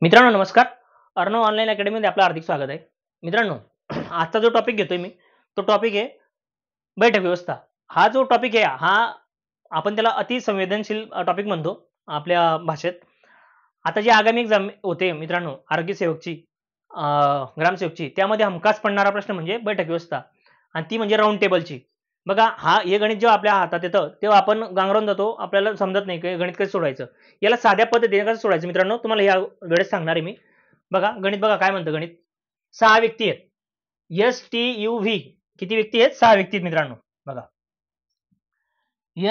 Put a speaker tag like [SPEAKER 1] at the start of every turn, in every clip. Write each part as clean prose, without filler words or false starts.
[SPEAKER 1] मित्रांनो नमस्कार. अर्णव ऑनलाईन अकॅडमीमध्ये आपलं हार्दिक स्वागत आहे. मित्रांनो आजचा जो टॉपिक घेतोय मी तो टॉपिक आहे बैठक व्यवस्था. हा जो टॉपिक आहे हा आपण त्याला अतिसंवेदनशील टॉपिक म्हणतो आपल्या भाषेत. आता जी आगामी एक्झाम होते मित्रांनो आरोग्य सेवकची ग्रामसेवकची त्यामध्ये हमखास पडणारा प्रश्न म्हणजे बैठक व्यवस्था आणि ती म्हणजे राउंड टेबलची. बघा हे गणित जेव्हा आपल्या हातात येतं तेव्हा आपण गांगरून जातो, आपल्याला समजत नाही की गणित कसं सोडवायचं. याला साध्या पद्धतीने कसं सोडवायचं मित्रांनो तुम्हाला या वेळेस सांगणार आहे मी. बघा गणित बघा काय म्हणतं गणित. 6 व्यक्ती आहेत. STUV किती व्यक्ती आहेत? 6 व्यक्ती आहेत मित्रांनो. बघा.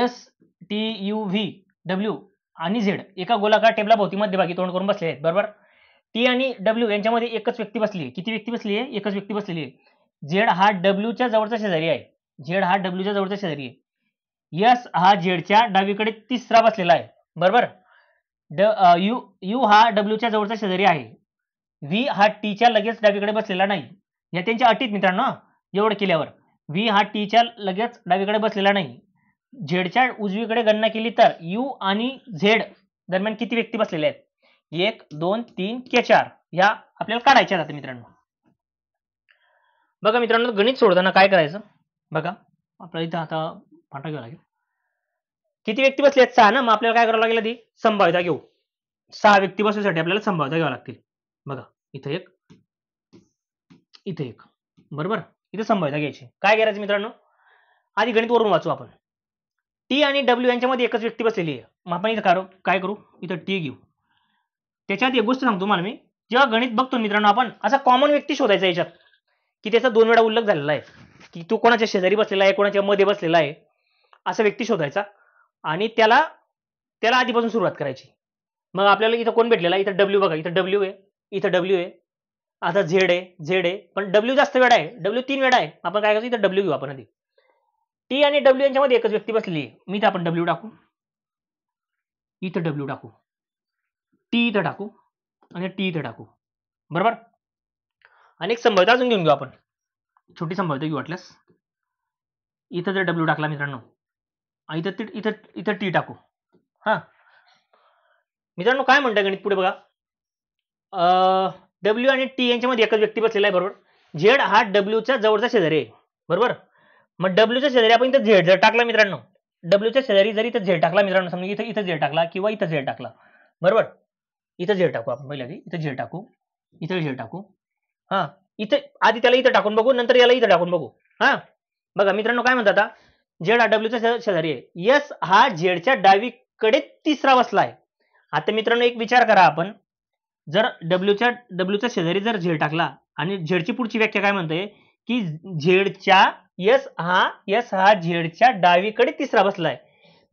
[SPEAKER 1] STUV W आणि Z एका गोलाकार टेबलाभोवती मध्यभागी तोंड करून बसले आहेत. बरोबर? T आणि W यांच्यामध्ये एकच व्यक्ती बसली आहे. किती व्यक्ती बसली आहे? एकच व्यक्ती बसलेली आहे. Z हा W च्या जवळचा शेजारी आहे. Z हा W च्या जवळचा शेजारी आहे. S हा Z च्या डावीकडे तिसरा बसलेला आहे. बरोबर? U हा W च्या जवळचा शेजारी आहे. V हा T च्या लगेच डावीकडे बसलेला नाही. या त्यांच्या अटीत मित्रांनो एवढं केल्यावर V हा T च्या लगेच डावीकडे बसलेला नाही. Z च्या उजवीकडे गणना केली तर U आणि Z दरम्यान किती व्यक्ती बसलेल्या आहेत? 1 2 3 के 4 या आपल्याला काढायच्या आहेत मित्रांनो. बघा मित्रांनो गणित सोडताना काय करायचं बघा आपल्याला इथं आता फाटा घ्यावा लागेल. किती व्यक्ती बसले आहेत? 6 ना. मग आपल्याला काय करावं लागेल आधी संभाव्यता घेऊ. 6 व्यक्ती बसण्यासाठी आपल्याला संभाव्यता घ्यावी लागतील. बघा इथं एक इथं एक बरोबर इथं संभाव्यता घ्यायची. काय करायचं मित्रांनो आधी गणित वरून वाचू आपण. T आणि W यांच्यामध्ये एकच व्यक्ती बसलेली आहे. मग आपण इथं काय करू इथं T घेऊ. त्याच्यात एक गोष्ट सांगतो तुम्हाला मी जेव्हा गणित बघतो मित्रांनो आपण असा कॉमन व्यक्ती शोधायचा याच्यात की त्याचा 2 वेळा उल्लेख झालेला आहे की तो कोणाच्या शेजारी बसलेला आहे कोणाच्या मध्ये बसलेला आहे असा व्यक्ती शोधायचा आणि त्याला आधीपासून सुरुवात करायची. मग आपल्याला इथं कोण भेटलेला आहे? इथं W बघा इथं W आहे इथं W आहे आता Z आहे पण W जास्त वेळा आहे W 3 वेळा आहे. आपण काय करायचं इथं W घेऊ आपण आधी. T आणि W यांच्यामध्ये एकच व्यक्ती बसलेली आहे. मी इथं आपण W टाकू इथं W टाकू T इथं टाकू आणि T इथं टाकू. बरोबर? अनेक संभाव्यता अजून घेऊन घेऊ आपण. छोटी संभाव्यता घेऊ वाटल्यास. इथं जर W टाकला मित्रांनो इथं T टाकू. हा मित्रांनो काय म्हणताय गणित पुढे बघा. W आणि T यांच्यामध्ये एकच व्यक्ती बसलेला आहे. बरोबर? Z हा W च्या जवळचा शेजारी आहे. बरोबर? मग W च्या शेजारी आपण इथं Z जर टाकला मित्रांनो W च्या शेजारी जर इथं Z टाकला मित्रांनो समजा इथं Z टाकला किंवा इथं Z टाकला. बरोबर? इथं Z टाकू आपण पहिल्या आधी इथं Z टाकू इथं Z टाकू. हा इथं आधी त्याला इथं टाकून बघू नंतर याला इथं टाकून बघू. हा बघा मित्रांनो काय म्हणतात आता Z हा W च्या शेजारी आहे. S हा Z च्या डावीकडे तिसरा बसला आहे. आता मित्रांनो एक विचार करा आपण जर W च्या शेजारी जर Z टाकला आणि Z ची पुढची व्याख्या काय म्हणते की Z च्या S हा Z च्या डावीकडे तिसरा बसलाय.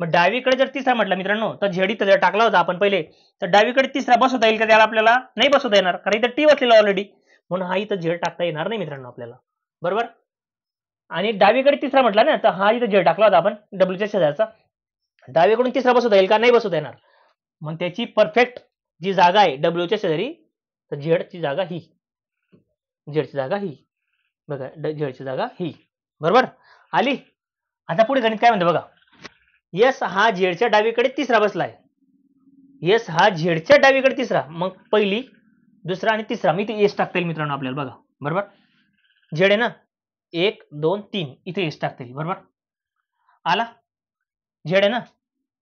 [SPEAKER 1] मग डावीकडे जर तिसरा म्हटला मित्रांनो तर Z इथं जर टाकला होता आपण पहिले तर डावीकडे तिसरा बसवता येईल का त्याला? आपल्याला नाही बसवता येणार कारण इथं T बसलेला ऑलरेडी म्हणून हा इथं Z टाकता येणार नाही मित्रांनो आपल्याला. बरोबर? आणि डावीकडे तिसरा म्हटला ना तर हा इथं Z टाकला होता आपण W च्या शेजारचा डावीकडून तिसरा बसवता येईल का? नाही बसवता येणार. मग त्याची परफेक्ट जी जागा आहे W च्या शेजारी तर Z ची जागा ही बघा Z ची जागा ही. बरोबर आली. आता पुढे गणित काय म्हणतं बघा. S हा Z च्या डावीकडे तिसरा बसलाय. S हा Z च्या डावीकडे तिसरा मग पहिली दुसरा आणि तिसरा मी इथे S टाकता येईल मित्रांनो आपल्याला बघा. बरोबर? Z आहे ना 1 2 3 इथे S टाकता येईल. बरोबर? आला Z आहे ना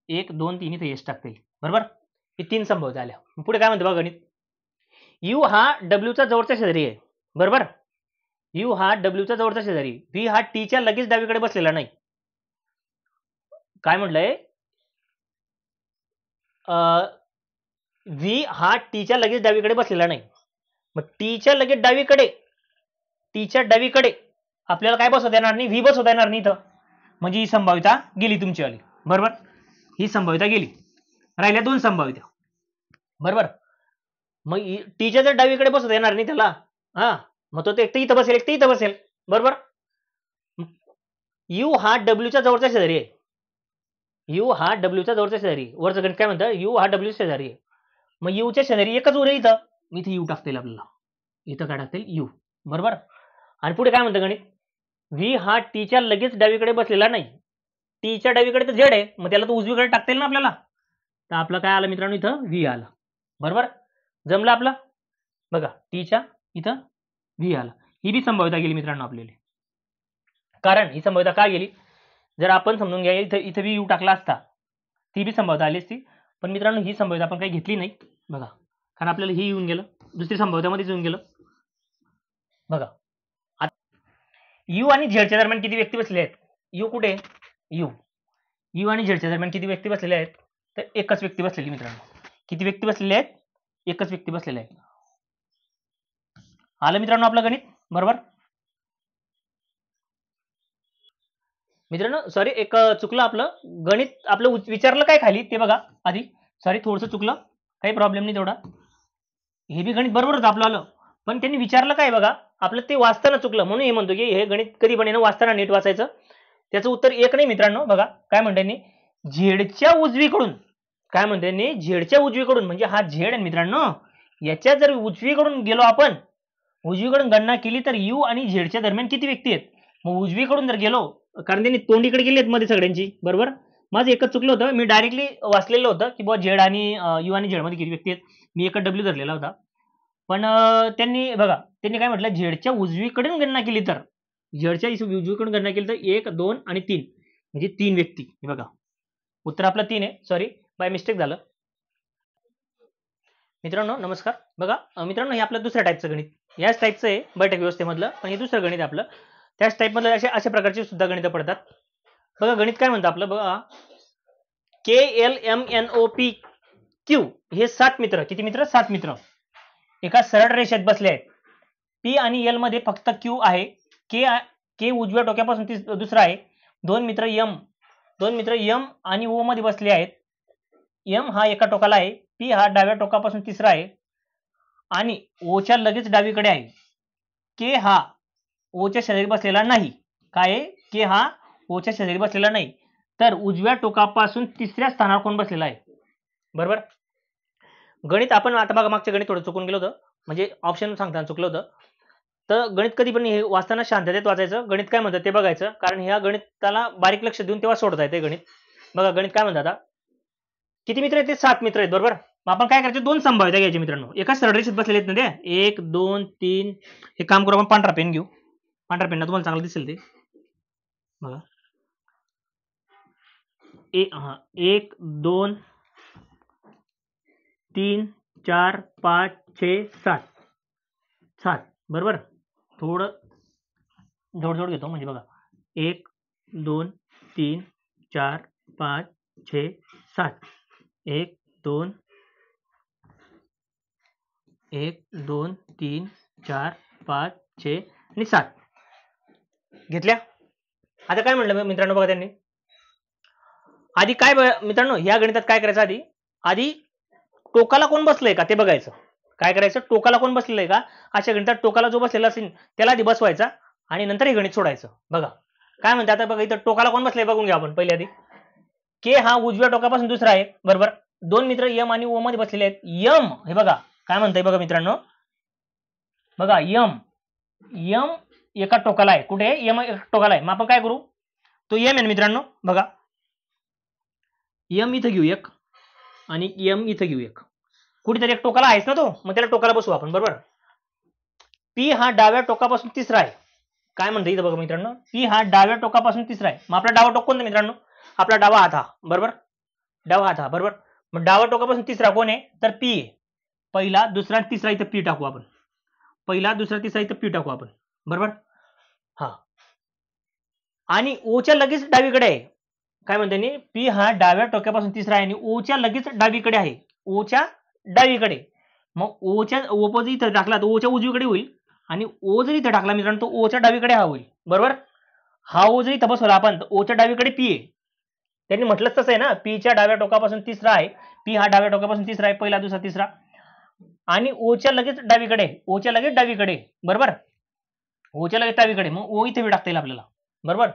[SPEAKER 1] 1 2 3 इथे S टाकता येईल. बरोबर? हे 3 संभाव्यता आल्या. पुढे काय म्हणतं बघा गणित. U हा W च्या जवळचा शेजारी आहे. बरोबर? U हा W च्या जवळचा शेजारी. V हा T च्या लगेच डावीकडे बसलेला नाही. काय म्हटलंय V हा T च्या लगेच डावीकडे बसलेला नाही. मग T च्या लगेच डावीकडे आपल्याला काय बसवता येणार नाही V बसवता येणार नाही इथं म्हणजे ही संभाव्यता गेली तुमची वाली. बरोबर? ही संभाव्यता गेली. राहिल्या 2 संभाव्यता. बरोबर? मग T च्या जर डावीकडे बसवता येणार नाही त्याला हा मग तो एक इथं बसेल एक इथं बसेल. बरोबर? U हा W च्या जवळचा शेजारी आहे. U हा W च्या जवळचा शेजारी वरचं गणित काय म्हणतं U हा W च्या शेजारी आहे. मग U च्या शेजारी एकच उरेल इथं इथे U टाकता येईल आपल्याला. इथं काय टाकता येईल U. बरोबर? आणि पुढे काय म्हणतं गणित V हा T च्या लगेच डावीकडे बसलेला नाही. T च्या डावीकडे तर Z आहे मग त्याला तर उजवीकडे टाकता येईल ना आपल्याला. तर आपलं काय आलं मित्रांनो इथं V आला. बरोबर? जमलं आपलं. बघा टीच्या इथं व्ही आला, ही बी संभाव्यता गेली मित्रांनो आपल्याला. कारण ही संभाव्यता का गेली, जर आपण समजून घ्या इथं इथं बी यू टाकला असता ती बी संभाव्यता आली असती, पण मित्रांनो ही संभाव्यता आपण काही घेतली नाही. बघा कारण आपल्याला ही येऊन गेलं, दुसरी संभाव्यतामध्येच येऊन गेलं. बघा यू आणि झेडच्या दरम्यान किती व्यक्ती बसले आहेत, यू कुठे, यू आणि झेडच्या दरम्यान किती व्यक्ती बसलेले आहेत, तर एकच व्यक्ती बसलेली मित्रांनो. किती व्यक्ती बसलेले आहेत, एकच व्यक्ती बसलेले आहे. आलं मित्रांनो आपलं गणित बरोबर. मित्रांनो सॉरी एक चुकलं आपलं गणित, आपलं विचारलं काय खाली ते बघा आधी. सॉरी थोडंसं चुकलं, काही प्रॉब्लेम नाही तेवढा. हे बी गणित बरोबरच आपलं आलं, पण त्यांनी विचारलं काय बघा, आपलं ते वाचताना चुकलं, म्हणून हे म्हणतो की हे गणित कधी पण वाचताना नीट वाचायचं. त्याचं उत्तर एक नाही मित्रांनो. बघा काय म्हणते त्यांनी, झेडच्या उजवीकडून, काय म्हणते त्यांनी, झेडच्या उजवीकडून, म्हणजे हा झेड आहे मित्रांनो, याच्या जर उजवीकडून गेलो आपण, उजवीकडून गणना केली तर यू आणि झेडच्या दरम्यान किती व्यक्ती आहेत. मग उजवीकडून जर गेलो, कारण त्यांनी तोंडीकडे गेली आहेत मध्ये सगळ्यांची बरोबर. माझं एकच चुकलं होतं, मी डायरेक्टली वाचलेलं होतं की बुवा झेड आणि यू आणि झेड मध्ये किती व्यक्ती आहेत, मी एकच डब्ल्यू धरलेला होता. पण त्यांनी बघा त्यांनी काय म्हटलं, झेडच्या उजवीकडून गणना केली तर, झेडच्या उजवीकडून गणना केली तर 1 2 आणि 3 म्हणजे 3 व्यक्ती. हे बघा उत्तर आपलं 3 आहे. सॉरी बाय मिस्टेक झालं. मित्रांनो नमस्कार. बघा मित्रांनो हे आपलं दुसऱ्या टाईपचं गणित, याच टाईपचं आहे बैठक व्यवस्थेमधलं, पण हे दुसरं गणित आपलं. त्याच टाईपमधलं अशा प्रकारची सुद्धा गणितं पडतात. बघा गणित काय म्हणतं आपलं, बघा KLMNOP Q हे 7 मित्र, किती मित्र, 7 मित्र एका सरळ रेषेत बसले आहेत. P आणि L मध्ये फक्त Q आहे, K उजव्या टोकापासून दुसरा आहे. दोन मित्र M आणि O मध्ये बसले आहेत. M हा एका टोकाला आहे, P हा डाव्या टोकापासून तिसरा आहे आणि O च्या लगेच डावीकडे आहे. K हा O च्या शेजारी बसलेला नाही. काय आहे, K हा O च्या शेजारी बसलेला नाही, तर उजव्या टोकापासून तिसऱ्या स्थानावर कोण बसलेला आहे, बरोबर. गणित आपण आता बघा मागच्या गणित थोडं चुकून गेलो होतं, म्हणजे ऑप्शन सांगताना चुकलं होतं. तर गणित कधी पण हे वाचताना शांततेत वाचायचं. गणित काय म्हणतं ते बघायचं, कारण ह्या गणिताला बारीक लक्ष देऊन तेव्हा सोडता येते गणित. बघा गणित काय म्हणतात, आता किती मित्र आहेत, ते 7 मित्र आहेत बरोबर. मग आपण काय करायचं, 2 संभाव्यता घ्यायची मित्रांनो. एका सरळ रेषेत बसलेले आहेत ना ते, 1 2 3. हे काम करू आपण, पांढरा पेन घेऊ, पांढरा पेन तुम्हाला चांगलं दिसेल ते बघा. 1 2 3 4 5 6 7 बरोबर. थोडं जोड घेतो, म्हणजे बघा 1 2 3 4 5 6 7. 1 2 3 4 5 6 आणि 7 घेतल्या. आता काय म्हटलं मित्रांनो, बघा त्यांनी आधी काय मित्रांनो, ह्या गणितात काय करायचं, आधी टोकाला कोण बसलंय का ते बघायचं. काय करायचं, टोकाला कोण बसलेलं आहे का, अशा गणितात टोकाला जो बसलेला असेल त्याला आधी बसवायचा आणि नंतर हे गणित सोडायचं. बघा काय म्हणते आता, बघा इथं टोकाला कोण बसलंय बघून घ्या आपण पहिले आधी. K हा उजव्या टोकापासून दुसरा आहे बरोबर. दोन मित्र M आणि O मध्ये बसलेले आहेत. M हे बघा काय म्हणतंय, बघा मित्रांनो, बघा M एका टोकाला आहे. कुठे, M एका टोकाला आहे. मग आपण काय करू, तो M आहे मित्रांनो, बघा M इथं घेऊ एक आणि M इथं घेऊ एक, कुठेतरी एक टोकाला आहेच ना तो, मग त्याला टोकाला बसवू आपण बरोबर. P हा डाव्या टोकापासून तिसरा आहे. काय म्हणतं इथं बघा मित्रांनो, P हा डाव्या टोकापासून तिसरा आहे. मग आपला डावा टोक कोणता मित्रांनो, आपला डावा हात हा बरोबर, डावा हात हा बरोबर. मग डावा टोकापासून तिसरा कोण आहे, तर P आहे. पहिला दुसरा तिसरा इथं P टाकू आपण, पहिला दुसरा तिसरा इथं P टाकू आपण बरोबर. हा आणि O च्या लगेच डावीकडे आहे. काय म्हणते, P हा डाव्या टोकापासून तिसरा आहे आणि O च्या लगेच डावीकडे आहे, O च्या डावीकडे. मग O च्या ओपोजिट इथं टाकला तर O च्या उजवीकडे होईल आणि O जर इथं टाकला मित्रांनो तो O च्या डावीकडे हा होईल बरोबर. हा O जर इथं बसवला आपण तर O च्या डावीकडे P आहे. त्यांनी म्हटलंच तसं आहे ना, P च्या डाव्या टोकापासून तिसरा आहे, P हा डाव्या टोकापासून तिसरा आहे, पहिला दुसरा तिसरा आणि O च्या लगेच डावीकडे, O च्या लगेच डावीकडे बरोबर, O च्या लगेच डावीकडे. मग O इथे टाकता येईल आपल्याला बरोबर.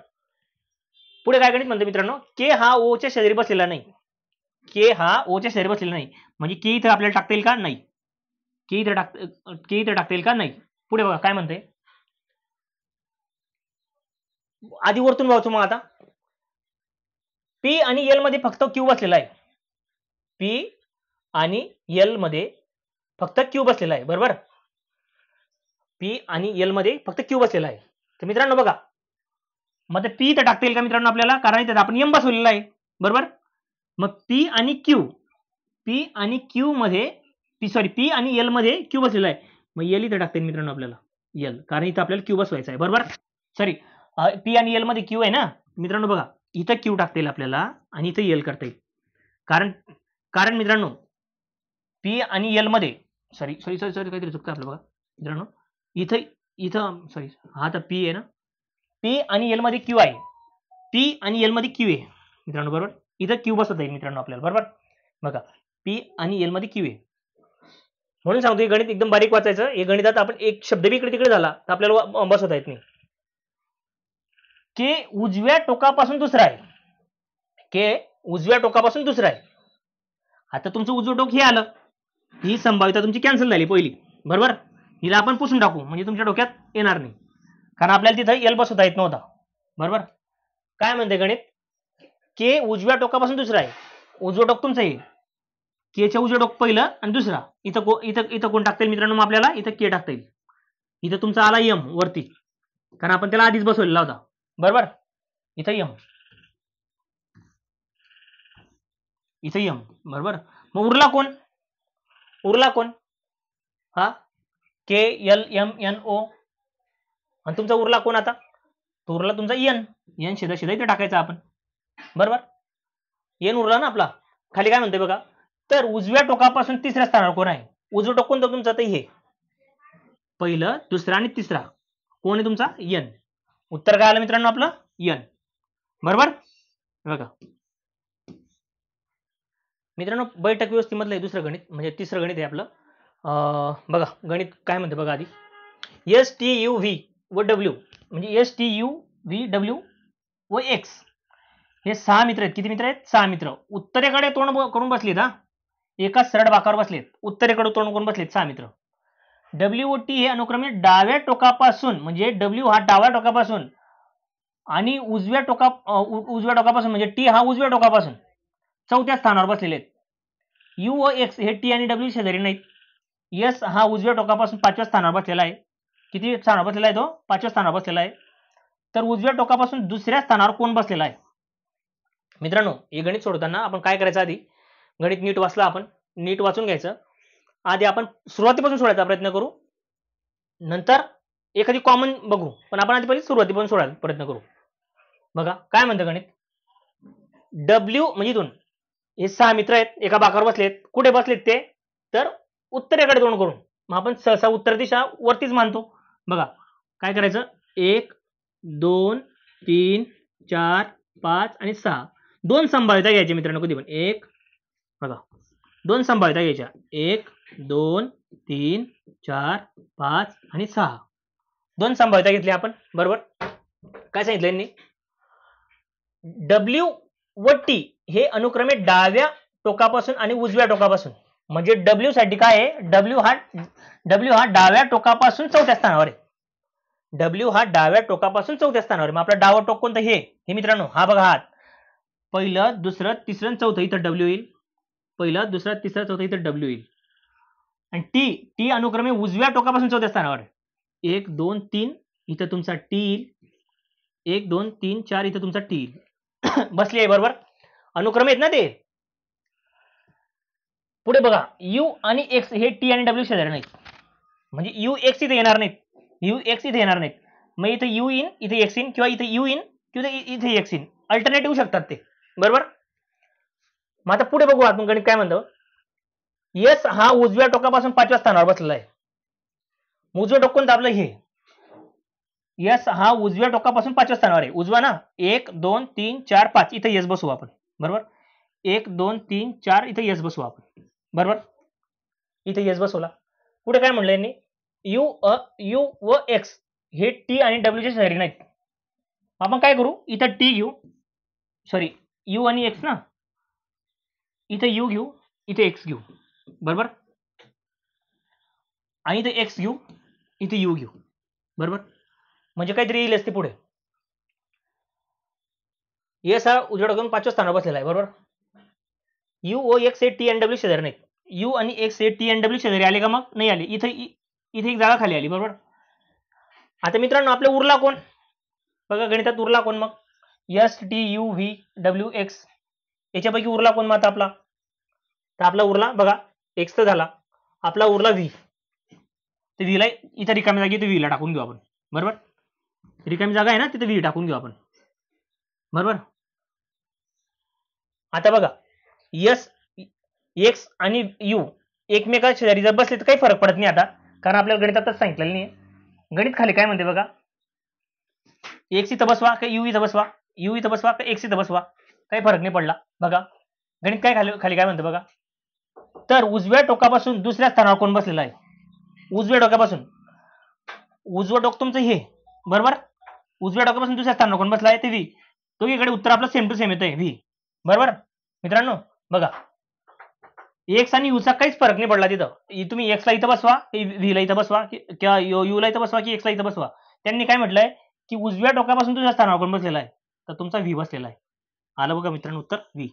[SPEAKER 1] पुढे काय गणित म्हणते मित्रांनो, K हा O च्या शेजारी बसलेला नाही, K हा O च्या शेजारी बसलेला नाही, म्हणजे K इथे आपल्याला टाकता येईल का, नाही. K इथे टाकता येईल का, नाही. पुढे बघा काय म्हणते, आधी वरतून बघतो. मग आता P आणि L मध्ये फक्त Q बसलेला आहे, P आणि L मध्ये फक्त क्यू बसलेला आहे, बरोबर. पी आणि एल मध्ये फक्त क्यू बसलेला आहे. तर मित्रांनो बघा, मग पी इथं टाकता येईल का मित्रांनो आपल्याला, कारण इथे आपण एम बसवलेला आहे, बरोबर. मग पी आणि क्यू मध्ये पी आणि एल मध्ये क्यू बसलेला आहे, मग एल इथं टाकता येईल मित्रांनो आपल्याला, एल, कारण इथं आपल्याला क्यू बसवायचा आहे, बरोबर. सॉरी, पी आणि एल मध्ये क्यू आहे ना मित्रांनो, बघा इथं क्यू टाकता येईल आपल्याला आणि इथं एल करता येईल, कारण कारण मित्रांनो पी आणि एल मध्ये सॉरी काहीतरी चुकतं आपलं, बघा मित्रांनो, इथं इथं सॉरी, हा तर पी आहे ना, पी आणि एल मध्ये क्यू आहे, पी आणि एल मध्ये क्यू आहे मित्रांनो, बरोबर. इथं क्यू बसवता येईल मित्रांनो आपल्याला, बरोबर. बघा पी आणि एल मध्ये क्यू आहे, म्हणून सांगतो हे गणित एकदम बारीक वाचायचं. हे गणितात आपण एक शब्द बी इकडे तिकडे झाला तर आपल्याला बसवता येत नाही. के उजव्या टोकापासून दुसरा आहे, के उजव्या टोकापासून दुसरा आहे. आता तुमचं उजवं टोक हे आलं, ही संभाव्यता तुमची कॅन्सल झाली पहिली, बरोबर. हिला आपण पुसून टाकू म्हणजे तुमच्या डोक्यात येणार नाही, कारण आपल्याला तिथं एल बसवता येत नव्हता, बरोबर. काय म्हणते गणित, के उजव्या टोकापासून दुसरा आहे, उजवं टोक तुमचं आहे, केच्या उजवं टोक पहिलं आणि दुसरा, इथं कोण टाकता येईल मित्रांनो, मग आपल्याला इथं के टाकता येईल. इथं तुमचा आला एम वरती, कारण आपण त्याला आधीच बसवलेला होता, बरोबर. इथं एम, इथं एम, बरोबर. मग उरला कोण, हा के एल एम एन ओ, आणि तुमचा उरला कोण आता, तो उरला तुमचा एन शिधा इथे टाकायचा आपण, बरोबर. एन उरला ना आपला. खाली काय म्हणते बघा, तर उजव्या टोकापासून तिसऱ्या स्थानावर कोण आहे, उजवं टोक कोणतं तुमचं, तर हे पहिलं, दुसरा आणि तिसरा कोण आहे तुमचा, एन. उत्तर काय आलं मित्रांनो आपलं, एन, बरोबर. बघा मित्रांनो, बैठक व्यवस्थेमधलं दुसरं गणित म्हणजे तिसरं गणित आहे आपलं. बघा गणित काय म्हणते बघा आधी, एस टी यू व्ही व डब्ल्यू, म्हणजे S T U V W व एक्स हे 6 मित्र आहेत. किती मित्र आहेत, 6 मित्र. उत्तरेकडे तोंड करून बसलेत, हा एका सरळ बाकावर बसलेत, उत्तरेकडे तोंड करून बसलेत 6 मित्र. डब्ल्यू व टी हे अनुक्रमे डाव्या टोकापासून, म्हणजे डब्ल्यू हा डाव्या टोकापासून आणि उजव्या टोकापासून म्हणजे टी हा उजव्या टोकापासून चौथ्या स्थानावर बसलेले आहेत. यू व एक्स हे टी आणि डब्ल्यू शेजारी नाहीत. एस हा उजव्या टोकापासून 5व्या स्थानावर बसलेला आहे. किती स्थानावर बसलेला आहे तो, 5व्या स्थानावर बसलेला आहे. तर उजव्या टोकापासून दुसऱ्या स्थानावर कोण बसलेला आहे मित्रांनो. हे गणित सोडवताना आपण काय करायचं, आधी गणित नीट वाचलं, आपण नीट वाचून घ्यायचं. आधी आपण सुरुवातीपासून सोडायचा प्रयत्न करू, नंतर एखादी कॉमन बघू, पण आपण आधी पहिले सुरुवातीपासून सोडायचा प्रयत्न करू. बघा काय म्हणतं गणित, डब्ल्यू म्हणजे इथून हे 6 मित्र आहेत, एका बाकावर बसलेत. कुठे बसलेत ते, तर उत्तरेकडे तोंड करून. मग आपण सहसा उत्तर दिशा वरतीच मानतो. बघा काय करायचं, 1 2 3 4 5 आणि 6 दोन संभाव्यता घ्यायची मित्रांनो, कधी पण एक, बघा दोन संभाव्यता घ्यायच्या, 1 2 3 4 5 आणि 6 दोन संभाव्यता घेतली आपण, बरोबर. काय सांगितलं यांनी, डब्ल्यू व टी हे अनुक्रमे डाव्या टोकापासून आणि उजव्या टोकापासून, म्हणजे डब्ल्यू साठी काय आहे, डब्ल्यू हा डाव्या टोकापासून चौथ्या स्थानावर आहे. डब्ल्यू हा डाव्या टोकापासून चौथ्या स्थानावर आहे. मग आपलं डावं टोक कोणतं, हे मित्रांनो, हा बघा हात, पहिलं दुसरं तिसरं चौथं इथं डब्ल्यू येईल, पहिलं दुसरं तिसरं चौथं इथं डब्ल्यू येईल. आणि टी अनुक्रमे उजव्या टोकापासून चौथ्या स्थानावर आहे. 1 2 3 इथं तुमचा टी येईल, 1 2 3 4 इथं तुमचा टी येईल. बसली आहे, बरोबर. अनुक्रमे आहेत ना ते. पुढे बघा, यू आणि एक्स हे टी आणि डब्ल्यू शेजारी नाहीत, म्हणजे यू एक्स इथे येणार नाहीत, मग इथे यू इन इथे एक्स इन, किंवा इथे यू इन किंवा इथे एक्स इन, अल्टरनेटिव्ह शकतात ते, बरोबर. मग आता पुढे बघू आपण गणित काय म्हणतो. एस हा उजव्या टोकापासून 5व्या स्थानावर बसलेला आहे. उजवं टोक कोणतं आपलं, हे एस हा उजव्या टोकापासून 5व्या स्थानावर आहे, उजवा ना. 1 2 3 4 5 इथे एस बसवू आपण, बरोबर. 1 2 3 4 इथे एस बसवू आपण, बरोबर. इथे एस बसवला. पुढे काय म्हणलं यांनी, यू व एक्स हे टी आणि डब्ल्यूच्या शेजारी नाहीत. आपण काय करू, इथं टी घेऊ, सॉरी यू आणि एक्स ना, इथे यू घेऊ, इथे एक्स घेऊ, बरोबर. आणि इथे एक्स घेऊ, इथे यू घेऊ, बरोबर. म्हणजे काहीतरी येईल असते पुढे. एस हा उजव्या टोकापासून 5व्या स्थानावर बसलेला आहे, बरोबर. यू व एक्स हे टी आणि डब्ल्यू शेजारी नाहीत. यू आणि एक्स हे टी एन डब्ल्यू शेजारी आले का? मग नाही आले. इथे इथे एक जागा खाली आली, बरोबर. आता मित्रांनो आपला उरला कोण? बघा गणितात उरला कोण मग? S T U V W X याच्यापैकी उरला कोण मग आता आपला? तर आपला उरला बघा एक्स तर झाला, आपला उरला व्ही. तर व्हीला इथे रिकामी जागी तर व्हीला टाकून घेऊ आपण, बरोबर. रिकामी जागा आहे ना तिथे व्ही टाकून घेऊ आपण, बरोबर. आता बघा एस एक्स आणि यू एकमेका शेजारी जर बसले तर काही फरक पडत नाही आता, कारण आपल्याला गणितातच सांगितलेलं नाही. गणित खाली काय म्हणते बघा, एक्स इथं बसवा का यू इथं बसवा, यू इथं बसवा का एक्स इथं बसवा, काही फरक नाही पडला. बघा गणित काय खाली खाली काय म्हणते बघा. तर उजव्या टोकापासून दुसऱ्या स्थानावर कोण बसलेला आहे? उजव्या टोकापासून, उजवं टोक तुमचं हे, बरोबर. उजव्या टोकापासून दुसऱ्या स्थानावर कोण बसला आहे? ते व्ही. दोघीकडे उत्तर आपलं सेम टू सेम येतंय व्ही, बरोबर. मित्रांनो बघा एक्स आणि यूचा काहीच फरक नाही पडला तिथं. तुम्ही एक्सला इथं बसवा की व्हीला इथं बसवा किंवा यूला इथं बसवा की एक्सला इथं बसवा, त्यांनी काय म्हटलंय की उजव्या टोकापासून दुसऱ्या स्थानावर कोण बसलेला आहे? तर तुमचा व्ही बसलेला आहे. आलं बघा मित्रांनो उत्तर व्ही.